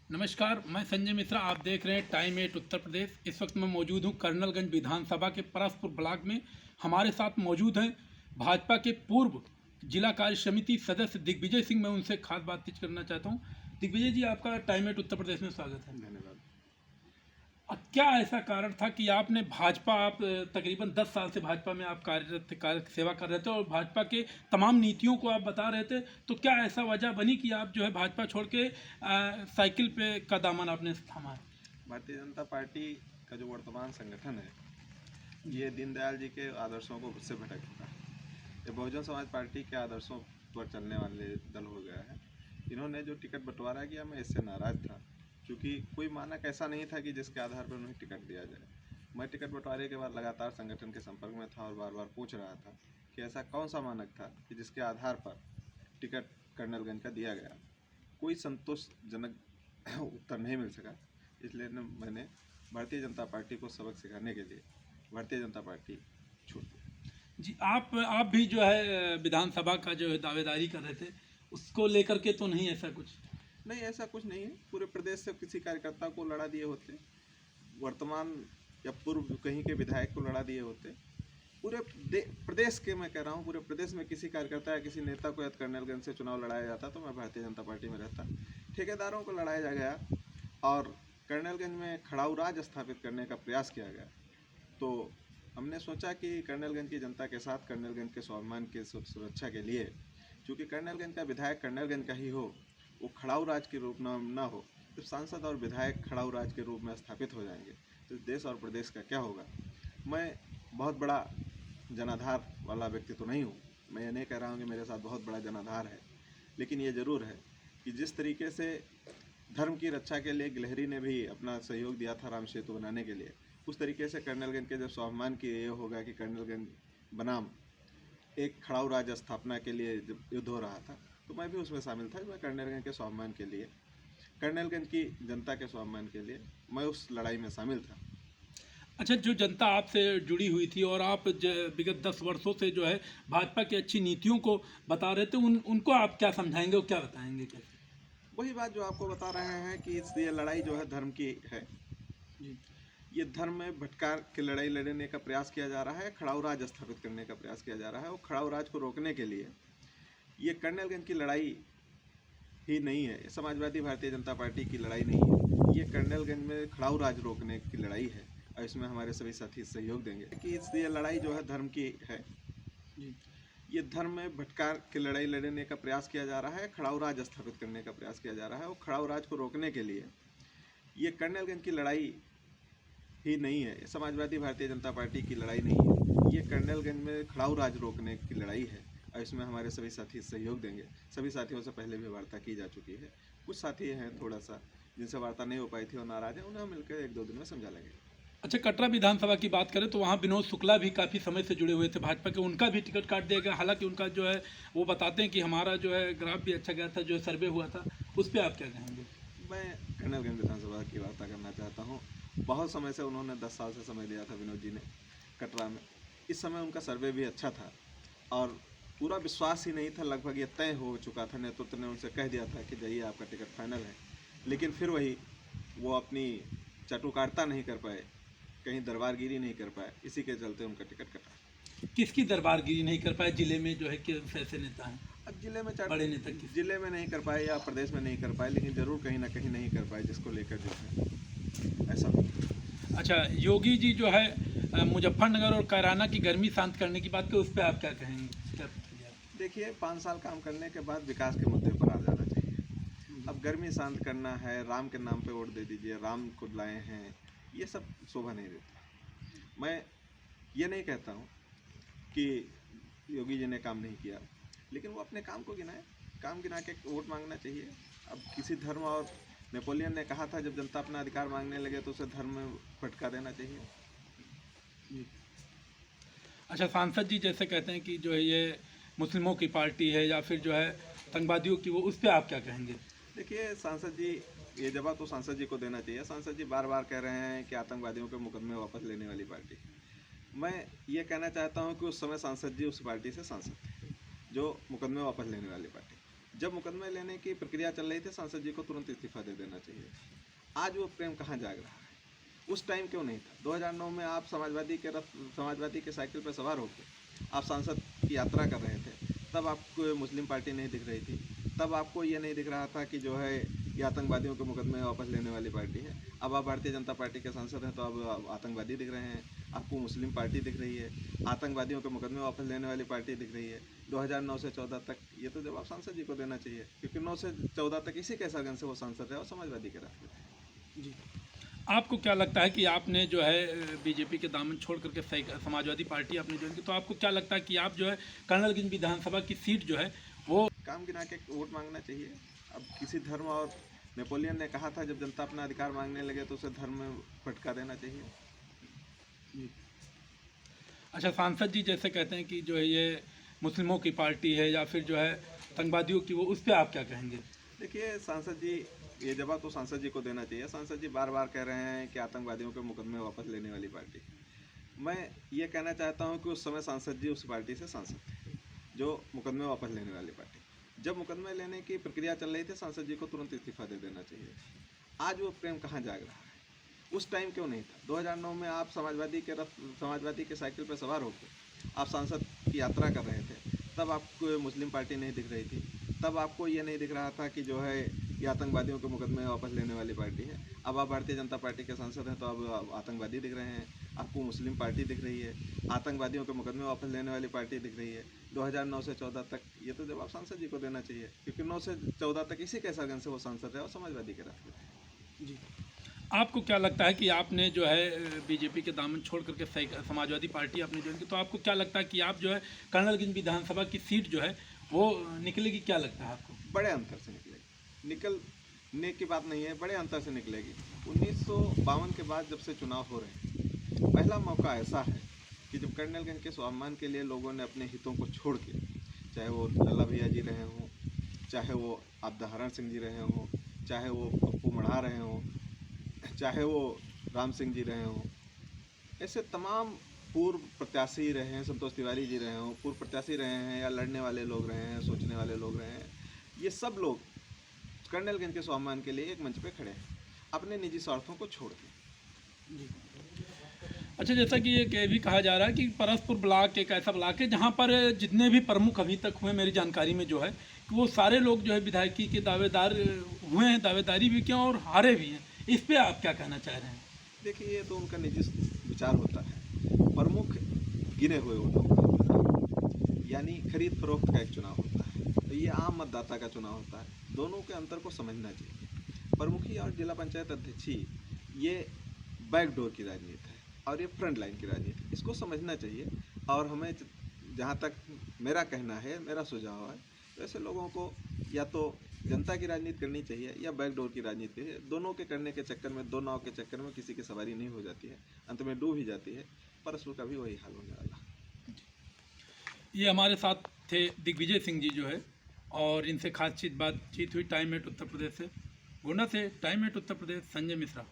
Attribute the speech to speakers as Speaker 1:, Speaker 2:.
Speaker 1: नमस्कार, मैं संजय मिश्रा। आप देख रहे हैं टाइम 8 उत्तर प्रदेश। इस वक्त मैं मौजूद हूं कर्नलगंज विधानसभा के परसपुर ब्लॉक में। हमारे साथ मौजूद हैं भाजपा के पूर्व जिला कार्य समिति सदस्य दिग्विजय सिंह। मैं उनसे खास बातचीत करना चाहता हूं। दिग्विजय जी, आपका टाइम 8 उत्तर प्रदेश में स्वागत है।
Speaker 2: धन्यवाद।
Speaker 1: क्या ऐसा कारण था कि आपने भाजपा, आप तकरीबन 10 साल से भाजपा में आप कार्यरत थे, कार्य सेवा कर रहे थे और भाजपा के तमाम नीतियों को आप बता रहे थे, तो क्या ऐसा वजह बनी कि आप जो है भाजपा छोड़ के साइकिल पे का दामन आपने थामा है?
Speaker 2: भारतीय जनता पार्टी का जो वर्तमान संगठन है, ये दीनदयाल जी के आदर्शों को से भटक चुका है। ये बहुजन समाज पार्टी के आदर्शों पर चलने वाले दल हो गया है। इन्होंने जो टिकट बंटवारा किया, मैं इससे नाराज़ था, क्योंकि कोई मानक ऐसा नहीं था कि जिसके आधार पर उन्हें टिकट दिया जाए। मैं टिकट बंटवारे के बाद लगातार संगठन के संपर्क में था और बार बार पूछ रहा था कि ऐसा कौन सा मानक था कि जिसके आधार पर टिकट कर्नलगंज का दिया गया। कोई संतोषजनक उत्तर नहीं मिल सका। इसलिए मैंने भारतीय जनता पार्टी को सबक सिखाने के लिए भारतीय जनता पार्टी छोड़ दी।
Speaker 1: जी, आप भी जो है विधानसभा का जो है दावेदारी कर रहे थे, उसको लेकर के तो नहीं ऐसा कुछ?
Speaker 2: नहीं, ऐसा कुछ नहीं है। पूरे प्रदेश से किसी कार्यकर्ता को लड़ा दिए होते, वर्तमान या पूर्व कहीं के विधायक को लड़ा दिए होते। पूरे प्रदेश के, मैं कह रहा हूँ, पूरे प्रदेश में किसी कार्यकर्ता या किसी नेता को यदि कर्नलगंज से चुनाव लड़ाया जाता तो मैं भारतीय जनता पार्टी में रहता। ठेकेदारों को लड़ाया गया और कर्नलगंज में खड़ाऊ राज स्थापित करने का प्रयास किया गया। तो हमने सोचा कि कर्नलगंज की जनता के साथ, कर्नलगंज के स्वाभिमान की सुरक्षा के लिए, क्योंकि कर्नलगंज का विधायक कर्नलगंज का ही हो, वो खड़ाऊ राज के रूप में ना हो। जब सांसद और विधायक खड़ाऊ राज के रूप में स्थापित हो जाएंगे तो देश और प्रदेश का क्या होगा। मैं बहुत बड़ा जनाधार वाला व्यक्ति तो नहीं हूँ, मैं ये नहीं कह रहा हूँ कि मेरे साथ बहुत बड़ा जनाधार है, लेकिन ये ज़रूर है कि जिस तरीके से धर्म की रक्षा के लिए गिलहरी ने भी अपना सहयोग दिया था राम सेतु बनाने के लिए, उस तरीके से कर्नलगंज के जब स्वाभिमान की ये होगा कि कर्नलगंज बनाम एक खड़ाऊ राज स्थापना के लिए जब युद्ध हो रहा था, तो मैं भी उसमें शामिल था। मैं कर्नलगंज के स्वाभिमान के लिए, कर्नलगंज की जनता के स्वाभिमान के लिए मैं उस लड़ाई में शामिल था।
Speaker 1: अच्छा, जो जनता आपसे जुड़ी हुई थी और आप विगत 10 वर्षों से जो है भाजपा की अच्छी नीतियों को बता रहे थे, उनको आप क्या समझाएंगे और क्या बताएंगे कैसे?
Speaker 2: वही बात जो आपको बता रहे हैं कि ये लड़ाई जो है धर्म की है।
Speaker 1: जी।
Speaker 2: ये धर्म में भटकार की लड़ाई लड़ने का प्रयास किया जा रहा है, खड़ाऊ राज स्थापित करने का प्रयास किया जा रहा है। और खड़ाऊ राज को रोकने के लिए ये कर्नलगंज की लड़ाई ही नहीं है, समाजवादी भारतीय जनता पार्टी की लड़ाई नहीं है, ये कर्नलगंज में खड़ाऊ राज रोकने की लड़ाई है। और इसमें हमारे सभी साथी सहयोग देंगे कि ये लड़ाई जो है धर्म की है।
Speaker 1: जी।
Speaker 2: ये धर्म में भटकार की लड़ाई लड़ने का प्रयास किया जा रहा है, खड़ाऊ राज स्थापित करने का प्रयास किया जा रहा है। और खड़ाऊ राज को रोकने के लिए ये कर्नलगंज की लड़ाई ही नहीं है, समाजवादी भारतीय जनता पार्टी की लड़ाई नहीं है, ये कर्नलगंज में खड़ाऊ राज रोकने की लड़ाई है। और इसमें हमारे सभी साथी सहयोग देंगे। सभी साथियों से पहले भी वार्ता की जा चुकी है। कुछ साथी हैं थोड़ा सा जिनसे वार्ता नहीं हो पाई थी और नाराज हैं, उन्हें मिलकर 1-2 दिन में समझा लेंगे।
Speaker 1: अच्छा, कटरा विधानसभा की बात करें तो वहाँ विनोद शुक्ला भी काफ़ी समय से जुड़े हुए थे भाजपा के, उनका भी टिकट काट दिया गया। हालांकि उनका जो है वो बताते हैं कि हमारा जो है ग्राफ भी अच्छा गया था, जो सर्वे हुआ था, उस पर आप क्या कहेंगे?
Speaker 2: मैं कर्नलगंज विधानसभा की वार्ता करना चाहता हूँ। बहुत समय से उन्होंने 10 साल से समय दिया था विनोद जी ने कटरा में। इस समय उनका सर्वे भी अच्छा था और पूरा विश्वास ही नहीं था, लगभग ये तय हो चुका था। नेतृत्व ने उनसे कह दिया था कि जाइए, आपका टिकट फाइनल है। लेकिन फिर वही वो अपनी चाटुकारिता नहीं कर पाए, कहीं दरबारगिरी नहीं कर पाए, इसी के चलते उनका टिकट कटा।
Speaker 1: किसकी दरबारगिरी नहीं कर पाए जिले में, जो है कि ऐसे नेता हैं,
Speaker 2: अब
Speaker 1: बड़े नेता किस?
Speaker 2: जिले में नहीं कर पाए या प्रदेश में नहीं कर पाए, लेकिन जरूर कहीं ना कहीं नहीं कर पाए, जिसको लेकर जो है ऐसा।
Speaker 1: अच्छा, योगी जी जो है मुजफ्फरनगर और कैराना की गर्मी शांत करने की बात की, उस पर आप क्या कहेंगे? क्या प्रतिक्रिया?
Speaker 2: देखिए, 5 साल काम करने के बाद विकास के मुद्दे पर आ जाना चाहिए। अब गर्मी शांत करना है, राम के नाम पे वोट दे दीजिए, राम खुद लाए हैं, ये सब शोभा नहीं देता। मैं ये नहीं कहता हूँ कि योगी जी ने काम नहीं किया, लेकिन वो अपने काम को गिनाए, काम गिना के वोट मांगना चाहिए। अब किसी धर्म, और नेपोलियन ने कहा था जब जनता अपना अधिकार मांगने लगे तो उसे धर्म में भटका देना चाहिए।
Speaker 1: जी। अच्छा, सांसद जी जैसे कहते हैं कि जो है ये मुस्लिमों की पार्टी है या फिर जो है आतंकवादियों की, वो उस पर आप क्या कहेंगे?
Speaker 2: देखिए, सांसद जी, ये जवाब तो सांसद जी को देना चाहिए। सांसद जी बार बार कह रहे हैं कि आतंकवादियों के मुकदमे वापस लेने वाली पार्टी। मैं ये कहना चाहता हूँ कि उस समय सांसद जी उस पार्टी से सांसद थे जो मुकदमे वापस लेने वाली पार्टी। जब मुकदमे लेने की प्रक्रिया चल रही थी सांसद जी को तुरंत इस्तीफा दे देना चाहिए। आज वो प्रेम कहाँ जाग रहा है? उस टाइम क्यों नहीं था? 2009 में आप समाजवादी के साइकिल पर सवार होकर आप सांसद की यात्रा कर रहे थे, तब आपको मुस्लिम पार्टी नहीं दिख रही थी, तब आपको ये नहीं दिख रहा था कि जो है ये आतंकवादियों के मुकदमे वापस लेने वाली पार्टी है। अब आप भारतीय जनता पार्टी के सांसद हैं तो अब आतंकवादी दिख रहे हैं, आपको मुस्लिम पार्टी दिख रही है, आतंकवादियों के मुकदमे वापस लेने वाली पार्टी दिख रही है। 2009 से 14 तक ये तो जवाब सांसद जी को देना चाहिए, क्योंकि 9 से 14 तक इसी कैसरगंज से वो सांसद है और समाजवादी के रास्ते थे।
Speaker 1: जी, आपको क्या लगता है कि आपने जो है बीजेपी के दामन छोड़ करके समाजवादी पार्टी आपने ज्वाइन की, तो आपको क्या लगता है कि आप जो है कर्नलगंज विधानसभा की सीट जो है वो
Speaker 2: काम गिना के वोट मांगना चाहिए? अब किसी धर्म, और नेपोलियन ने कहा था जब जनता अपना अधिकार मांगने लगे तो उसे धर्म में भटका देना चाहिए।
Speaker 1: जी। अच्छा, सांसद जी जैसे कहते हैं कि जो है ये मुस्लिमों की पार्टी है या फिर जो है आतंकवादियों की, वो उस पर आप क्या कहेंगे?
Speaker 2: देखिए, सांसद जी, ये जवाब तो सांसद जी को देना चाहिए। सांसद जी बार बार कह रहे हैं कि आतंकवादियों के मुकदमे वापस लेने वाली पार्टी। मैं ये कहना चाहता हूँ कि उस समय सांसद जी उस पार्टी से सांसद थे जो मुकदमे वापस लेने वाली पार्टी। जब मुकदमे लेने की प्रक्रिया चल रही थी सांसद जी को तुरंत इस्तीफा दे देना चाहिए। आज वो प्रेम कहाँ जाग रहा है? उस टाइम क्यों नहीं था? 2009 में आप समाजवादी के साइकिल पर सवार होकर आप सांसद की यात्रा कर रहे थे, तब आपको मुस्लिम पार्टी नहीं दिख रही थी, तब आपको ये नहीं दिख रहा था कि जो है ये आतंकवादियों के मुकदमे वापस लेने वाली पार्टी है। अब आप भारतीय जनता पार्टी के सांसद हैं तो अब आतंकवादी दिख रहे हैं, आपको मुस्लिम पार्टी दिख रही है, आतंकवादियों के मुकदमे वापस लेने वाली पार्टी दिख रही है। 2009 से 14 तक ये तो जवाब सांसद जी को देना चाहिए, क्योंकि 9 से 14 तक इसी कैसरगंज से वो सांसद है और समाजवादी के रास्ते थे।
Speaker 1: जी, आपको क्या लगता है कि आपने जो है बीजेपी के दामन छोड़ करके समाजवादी पार्टी आपने ज्वाइन की, तो आपको क्या लगता है कि आप जो है कर्नलगंज विधानसभा की सीट जो है वो निकलेगी? क्या लगता है आपको?
Speaker 2: बड़े अंतर से निकलेगी। निकलने की बात नहीं है, बड़े अंतर से निकलेगी। 1952 के बाद जब से चुनाव हो रहे हैं, पहला मौका ऐसा है कि जब कर्नलगंज के स्वाभिमान के लिए लोगों ने अपने हितों को छोड़ के, चाहे वो लल्ला भैया जी रहे हों, चाहे वो आबदहरण सिंह जी रहे हों, चाहे वो पप्पू मढ़ा रहे हों, चाहे वो राम सिंह जी रहे हों, ऐसे तमाम पूर्व प्रत्याशी रहे हैं, संतोष तिवारी जी रहे हों, पूर्व प्रत्याशी रहे हैं या लड़ने वाले लोग रहे हैं, सोचने वाले लोग रहे हैं, ये सब लोग कर्नलगंज के स्वाभिमान के लिए एक मंच पे खड़े हैं, अपने निजी स्वार्थों को छोड़ के।
Speaker 1: जी। अच्छा, जैसा कि ये भी कहा जा रहा है कि परसपुर ब्लॉक एक ऐसा ब्लॉक है जहाँ पर जितने भी प्रमुख अभी तक हुए मेरी जानकारी में जो है कि वो सारे लोग जो है विधायकी के दावेदार हुए हैं, दावेदारी भी किया और हारे भी हैं। इस पे आप क्या कहना चाह रहे हैं?
Speaker 2: देखिए, ये तो उनका निजी विचार होता है। प्रमुख गिने हुए होते, यानी खरीद फरोख्त का एक चुनाव होता है, तो ये आम मतदाता का चुनाव होता है। दोनों के अंतर को समझना चाहिए। प्रमुखी और जिला पंचायत अध्यक्षी ये बैकडोर की राजनीति है और ये फ्रंट लाइन की राजनीति, इसको समझना चाहिए। और हमें जहाँ तक मेरा कहना है, मेरा सुझाव है, तो ऐसे लोगों को या तो जनता की राजनीति करनी चाहिए या बैकडोर की राजनीति है। दोनों के करने के चक्कर में, दो नाव के चक्कर में किसी की सवारी नहीं हो जाती है, अंत में डूब ही जाती है। परसपुर का भी वही हाल होने वाला।
Speaker 1: ये हमारे साथ थे दिग्विजय सिंह जी जो है, और इनसे खासचीत बातचीत हुई टाइम एट उत्तर प्रदेश से। गोंडा से टाइम एट उत्तर प्रदेश, संजय मिश्रा।